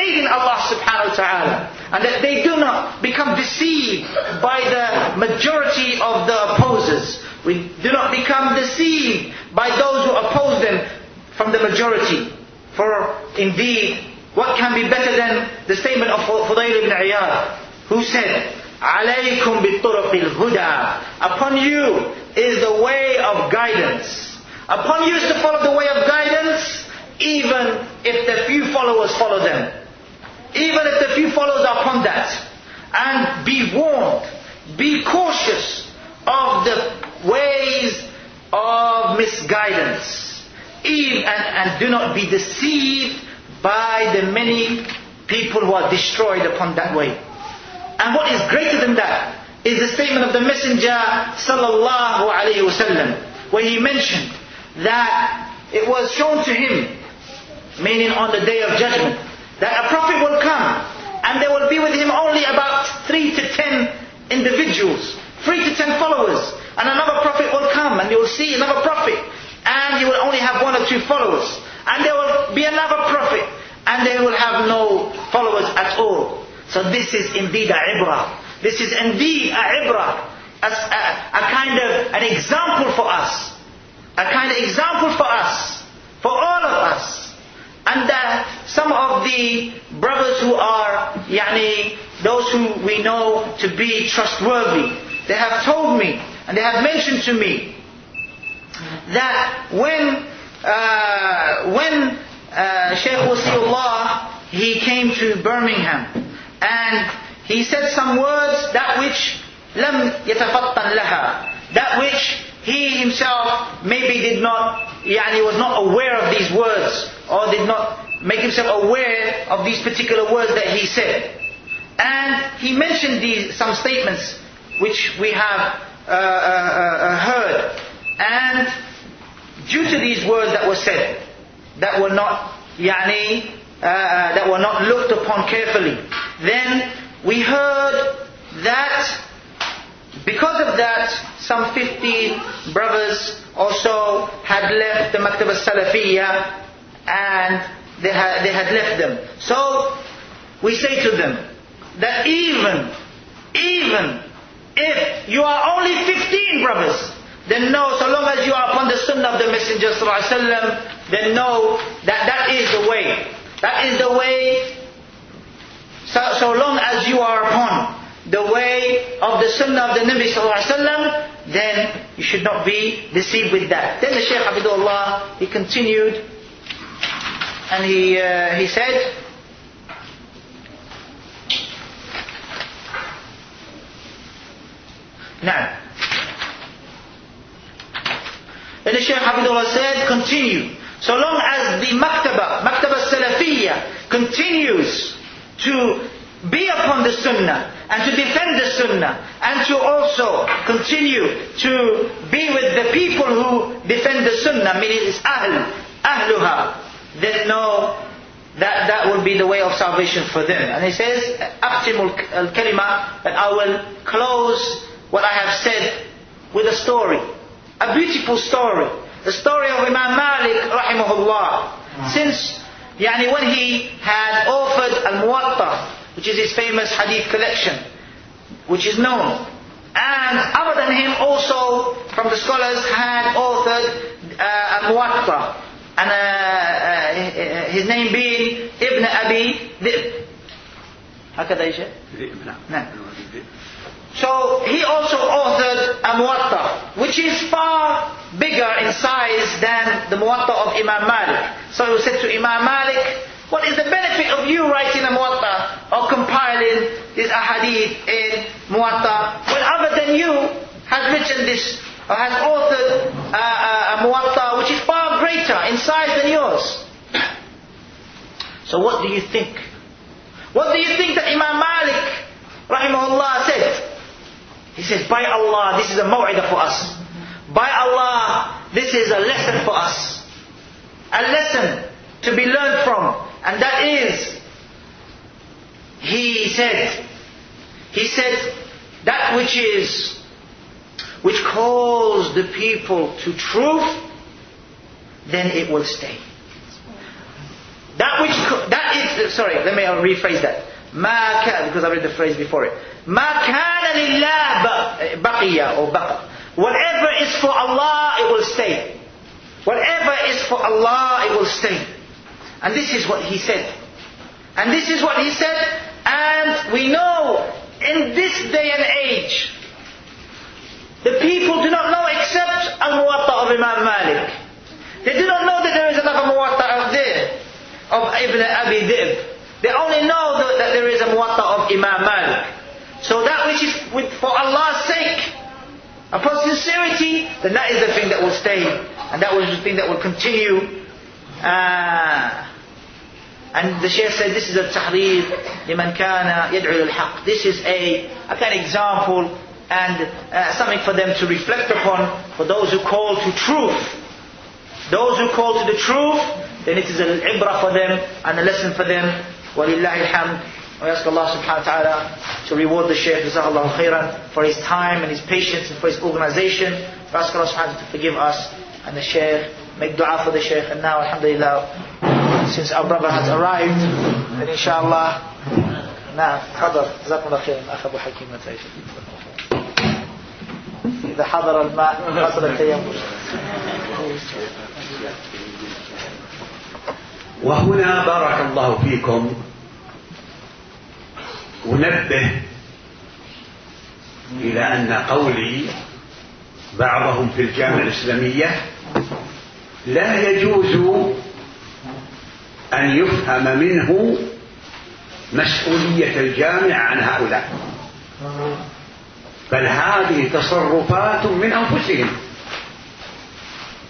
faith in Allah subhanahu wa ta'ala, and that they do not become deceived by the majority of the opposers. We do not become deceived by those who oppose them from the majority. For indeed, what can be better than the statement of Fudayl ibn Iyad, who said, "Alaykum bi-turuqil huda." Upon you is the way of guidance. Upon you is to follow the way of guidance, even if the few followers follow them. Even if the few followers are upon that. And be warned, be cautious of the ways of misguidance. And do not be deceived by the many people who are destroyed upon that way. And what is greater than that is the statement of the Messenger sallallahu alaihi wasallam, where he mentioned that it was shown to him, meaning on the day of judgment, that a prophet will come and there will be with him only about 3 to 10 individuals, 3 to 10 followers. And another prophet will come and you will see another prophet and he will only have 1 or 2 followers. And there will be another prophet and they will have no followers at all. So this is indeed a ibrah. This is indeed a ibrah. A kind of an example for us. A kind of example for us. For all of us. And some of the brothers who are, those who we know to be trustworthy, they have told me, and they have mentioned to me, that when Shaykh Wasiullah, he came to Birmingham, and he said some words, that which lam yatafattan laha, that which he himself maybe did not, was not aware of these words, or did not make himself aware of these particular words that he said. And he mentioned some statements which we have heard. And due to these words that were said, that were not, that were not looked upon carefully, then we heard that because of that, some 50 brothers also had left the Maktbah as-Salafiyyah, and they had left them. So we say to them that even if you are only 15 brothers, then know, so long as you are upon the sunnah of the Messenger ﷺ, then know that that is the way. That is the way. So long as you are upon the way of the sunnah of the Nabi ﷺ, then you should not be deceived with that. Then the Shaykh hafidhahullaah, he continued, and he said, now, then the Shaykh hafidhahullaah said, continue. So long as the Maktbah as-Salafiyyah continues to be upon the sunnah and to defend the sunnah and to also continue to be with the people who defend the sunnah, meaning it's ahluha, then know that that will be the way of salvation for them. And he says, أختم الكلمة, that I will close what I have said with a story, a beautiful story, the story of Imam Malik rahimahullah. Since when he had authored al-Muwatta, which is his famous hadith collection, which is known. And other than him also, from the scholars, had authored al-Muwatta. And his name being Ibn Abi Dhi'b. هكذا يا شيخ؟ نعم. So he also authored a Muwatta, which is far bigger in size than the Muwatta of Imam Malik. So he said to Imam Malik, what is the benefit of you writing a Muwatta or compiling this ahadith in Muwatta when other than you has written this or has authored a Muwatta which is far greater in size than yours? So what do you think? What do you think that Imam Malik rahimahullah said? He said, by Allah, this is a maw'idah for us. By Allah, this is a lesson for us. A lesson to be learned from. And that is, he said, that which calls the people to truth, then it will stay. That sorry, let me rephrase that. ما كان, because I read the phrase before it. ما كان لله بقي or بقى. Whatever is for Allah, it will stay. Whatever is for Allah, it will stay. And this is what he said. And this is what he said. And we know, in this day and age, the people do not know except Al-Muwatta of Imam Malik. They do not know that there is another Muwatta out there, of Ibn Abi Dhi'b. They only know that there is a Muwatta of Imam Malik. So that which is for Allah's sake, upon sincerity, then that is the thing that will stay. And that was the thing that will continue. And the Shaykh said, this is a tahrir liman kana yad'u lil-haq. This is a kind of example and something for them to reflect upon, for those who call to truth. Those who call to the truth, then it is an ibrah for them and a lesson for them. Walillahi alhamd. We ask Allah subhanahu wa ta'ala to reward the Shaykh, jazakallahu khairan, for his time and his patience and for his organization. We ask Allah subhanahu wa ta'ala to forgive us and the Shaykh. Make dua for the Shaykh. And now, alhamdulillah, since our brother has arrived, then inshallah, now, حضر, جزاكم الله خيرا, أخ أبو حكيم متى إذا حضر الماء حصل التيمم. وهنا بارك الله فيكم أنبه إلى أن قولي بعضهم في الجامعة الإسلامية لا يجوز أن يفهم منه مسؤولية الجامع عن هؤلاء، بل هذه تصرفات من أنفسهم،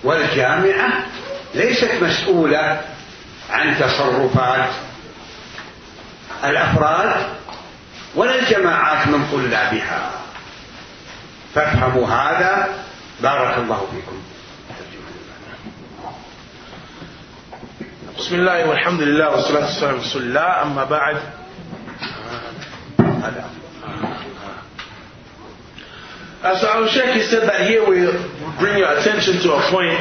والجامعة ليست مسؤولة عن تصرفات الأفراد ولا الجماعات من طلابها. فافهموا هذا، بارك الله فيكم. بسم الله والحمد لله والصلاة والسلام على رسول الله. أما بعد, as our Shaykh said that here we bring your attention to a point,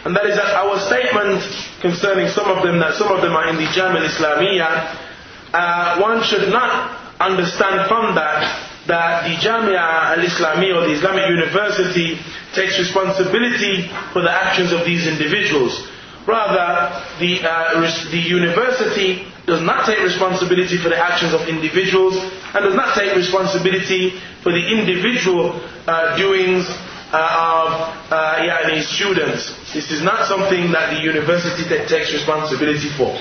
and that is that our statement concerning some of them are in the Jami'ah al-Islamiyyah, one should not understand from that the Jami'ah al-Islamiyyah or the Islamic University takes responsibility for the actions of these individuals. Rather, the university does not take responsibility for the actions of individuals and does not take responsibility for the individual doings of students. This is not something that the university takes responsibility for.